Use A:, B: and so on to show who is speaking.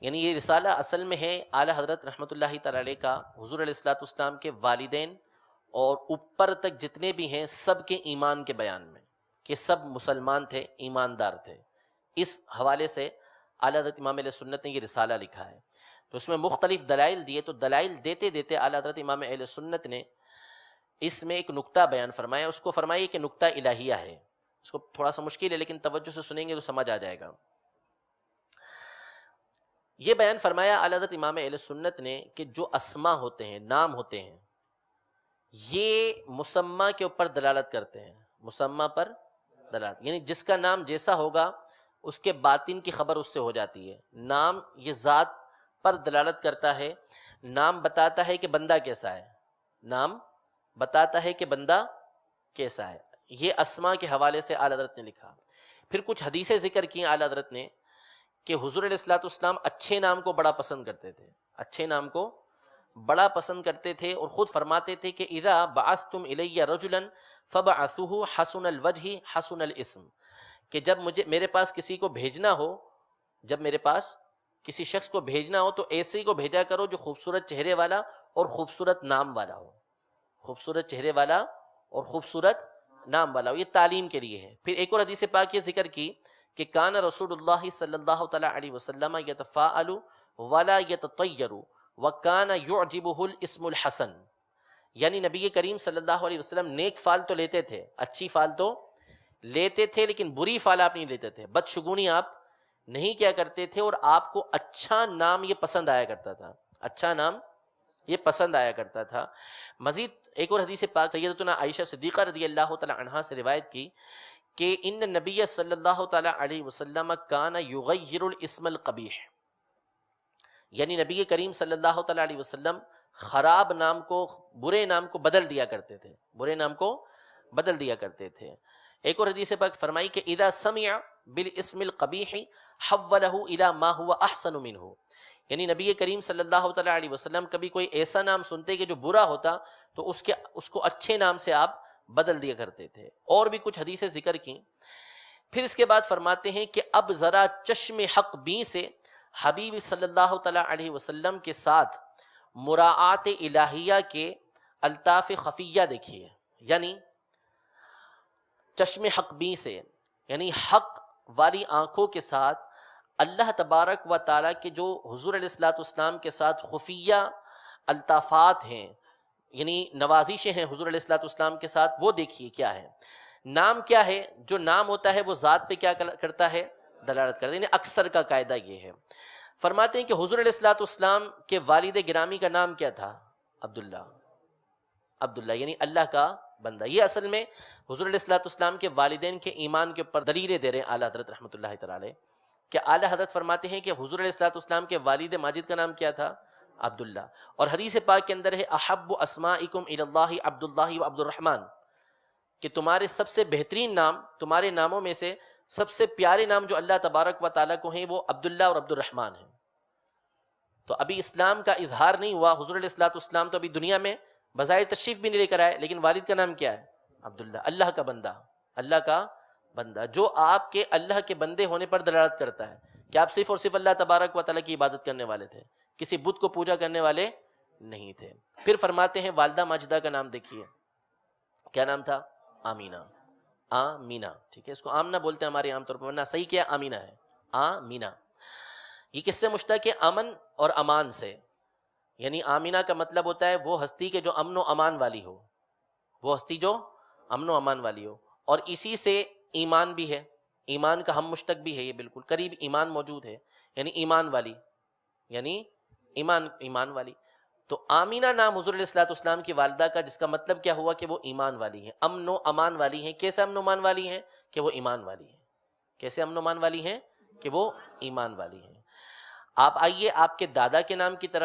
A: یعنی یہ رسالہ اصل میں ہے اعلیٰ حضرت رحمۃ اللہ تعالی علیہ کا حضور علیہ الصلوۃ والسلام کے والدین اور اوپر تک جتنے بھی ہیں سب کے ایمان کے بیان میں، کہ سب مسلمان تھے، ایماندار تھے۔ اس حوالے سے اعلیٰ حضرت امام اہل سنت نے یہ رسالہ لکھا ہے۔ تو اس میں مختلف دلائل دیے، تو دلائل دیتے دیتے اعلیٰ حضرت امام اہل سنت نے اس میں ایک نکتہ بیان فرمایا، اس کو فرمائیے کہ نکتہ الہیہ ہے۔ اس کو تھوڑا سا مشکل ہے لیکن توجہ سے سنیں گے تو سمجھ آ جائے گا۔ یہ بیان فرمایا اعلیٰ حضرت امام اہل سنت نے کہ جو اسما ہوتے ہیں، نام ہوتے ہیں، یہ مسمى کے اوپر دلالت کرتے ہیں، مسمى پر دلالت، یعنی جس کا نام جیسا ہوگا اس کے باطن کی خبر اس سے ہو جاتی ہے۔ نام یہ ذات پر دلالت کرتا ہے، نام بتاتا ہے کہ بندہ کیسا ہے، نام بتاتا ہے کہ بندہ کیسا ہے۔ یہ اسما کے حوالے سے اعلیٰ حضرت نے لکھا۔ پھر کچھ حدیثیں ذکر کی اعلیٰ حضرت نے کہ حضور علیہ الصلوۃ والسلام اچھے نام کو بڑا پسند کرتے تھے، اچھے نام کو بڑا پسند کرتے تھے، اور خود فرماتے تھے کہ اذا بعثتم الی رجلا فبعثوه حسن الوجہ حسن الاسم، کہ جب میرے پاس کسی کو بھیجنا ہو، جب میرے پاس کسی شخص کو بھیجنا ہو تو ایسے ہی کو بھیجا کرو جو خوبصورت چہرے والا اور خوبصورت نام والا ہو، خوبصورت چہرے والا اور خوبصورت نام والا ہو۔ یہ تعلیم کے لیے ہے۔ پھر ایک اور حدیث پاک یہ ذکر کی کہ کان رسول اللہ صلی اللہ تعالی علیہ وسلم یتفاءل ولا یتطیر وکان یعجبہ الاسم الحسن، یعنی نبی کریم صلی اللہ علیہ وسلم نیک فال تو لیتے تھے، اچھی فال تو لیتے تھے، لیکن بری فال آپ نہیں لیتے تھے، بدشگونی آپ نہیں کیا کرتے تھے، اور آپ کو اچھا نام یہ پسند آیا کرتا تھا، اچھا نام یہ پسند آیا کرتا تھا۔ مزید ایک اور حدیث پاک سیدتنا عائشہ صدیقہ رضی اللہ تعالی عنہا سے روایت کی کہ ان نبی صلی اللہ تعالی علیہ وسلم کان یغیر الاسم القبیح، یعنی نبی کریم صلی اللہ تعالی علیہ وسلم خراب نام کو، برے نام کو بدل دیا کرتے تھے، برے نام کو بدل دیا کرتے تھے۔ ایک اور حدیث پاک فرمائی کہ اذا سمع بالاسم القبیح حولہ الی ما هو احسن منہ، یعنی نبی کریم صلی اللہ تعالی علیہ وسلم کبھی کوئی ایسا نام سنتے کہ جو برا ہوتا تو اس کو اچھے نام سے آپ بدل دیا کرتے تھے۔ اور بھی کچھ حدیثیں ذکر کی۔ پھر اس کے بعد فرماتے ہیں کہ اب ذرا چشم حق بین سے حبیب صلی اللہ تعالی علیہ وسلم کے ساتھ مراعات الہیہ کے الطاف خفیہ دیکھیے، یعنی چشم حق بین سے، یعنی حق والی آنکھوں کے ساتھ اللہ تبارک و تعالیٰ کے جو حضور علیہ الصلوۃ والسلام کے ساتھ خفیہ الطافات ہیں، یعنی نوازشیں ہیں حضور علیہ الصلوۃ والسلام کے ساتھ، وہ دیکھیے کیا ہے۔ نام کیا ہے؟ جو نام ہوتا ہے وہ ذات پہ کیا کرتا ہے؟ دلالت کرتا ہے، یعنی اکثر کا قاعدہ یہ ہے۔ فرماتے ہیں کہ حضور علیہ الصلوۃ والسلام کے والد گرامی کا نام کیا تھا؟ عبداللہ، عبداللہ یعنی اللہ کا بندہ۔ یہ اصل میں حضور علیہ الصلوۃ والسلام کے والدین کے ایمان کے اوپر دلیلیں دے رہے ہیں اعلیٰ حضرت رحمۃ اللہ تعالی علیہ، کہ اعلیٰ حضرت فرماتے ہیں کہ حضور علیہ الصلوۃ والسلام کے والد ماجد کا نام کیا تھا؟ عبداللہ۔ اور حدیث پاک کے اندر ہے احب اسمائکم الی اللہ عبداللہ و عبد الرحمن، کہ تمہارے سب سے بہترین نام، تمہارے ناموں میں سے سب سے پیارے نام جو اللہ تبارک و تعالیٰ کو ہیں وہ عبداللہ اور عبد الرحمن ہیں۔ تو ابھی اسلام کا اظہار نہیں ہوا، حضور علیہ الصلوۃ والسلام تو ابھی دنیا میں بظاہر تشریف بھی نہیں لے کر آئے، لیکن والد کا نام کیا ہے؟ عبداللہ، اللہ کا بندہ، اللہ کا بندہ، جو آپ کے اللہ کے بندے ہونے پر دلالت کرتا ہے کہ آپ صرف اور صرف اللہ تبارک و تعالیٰ کی عبادت کرنے والے تھے، کسی بت کو پوجا کرنے والے نہیں تھے۔ پھر فرماتے ہیں والدہ ماجدہ کا نام دیکھیے، کیا نام تھا؟ آمینہ، آمینہ، ٹھیک ہے، اس کو آمنہ بولتے ہیں ہمارے عام طور پر، ورنہ صحیح کیا آمینہ ہے، آمینہ۔ یہ کس سے مشتق ہے؟ امن اور امان سے، یعنی آمینہ کا مطلب ہوتا ہے وہ ہستی کے جو امن و امان والی ہو، وہ ہستی جو امن و امان والی ہو، اور اسی سے ایمان بھی ہے، ایمان کا ہم مشتق بھی ہے، یہ بالکل قریب ایمان موجود ہے، یعنی ایمان والی، یعنی ایمان والی۔ تو آمینہ نام حضور علیہ الصلوۃ والسلام کی والدہ کا، جس کا مطلب کیا ہوا کہ وہ ایمان والی ہیں، امن و امان والی ہیں۔ کیسے امن و امان والی ہیں؟ کہ وہ ایمان والی ہیں۔ کیسے امن و امان والی ہیں؟ کہ وہ ایمان والی ہیں۔ آپ آئیے آپ کے دادا کے نام کی طرف۔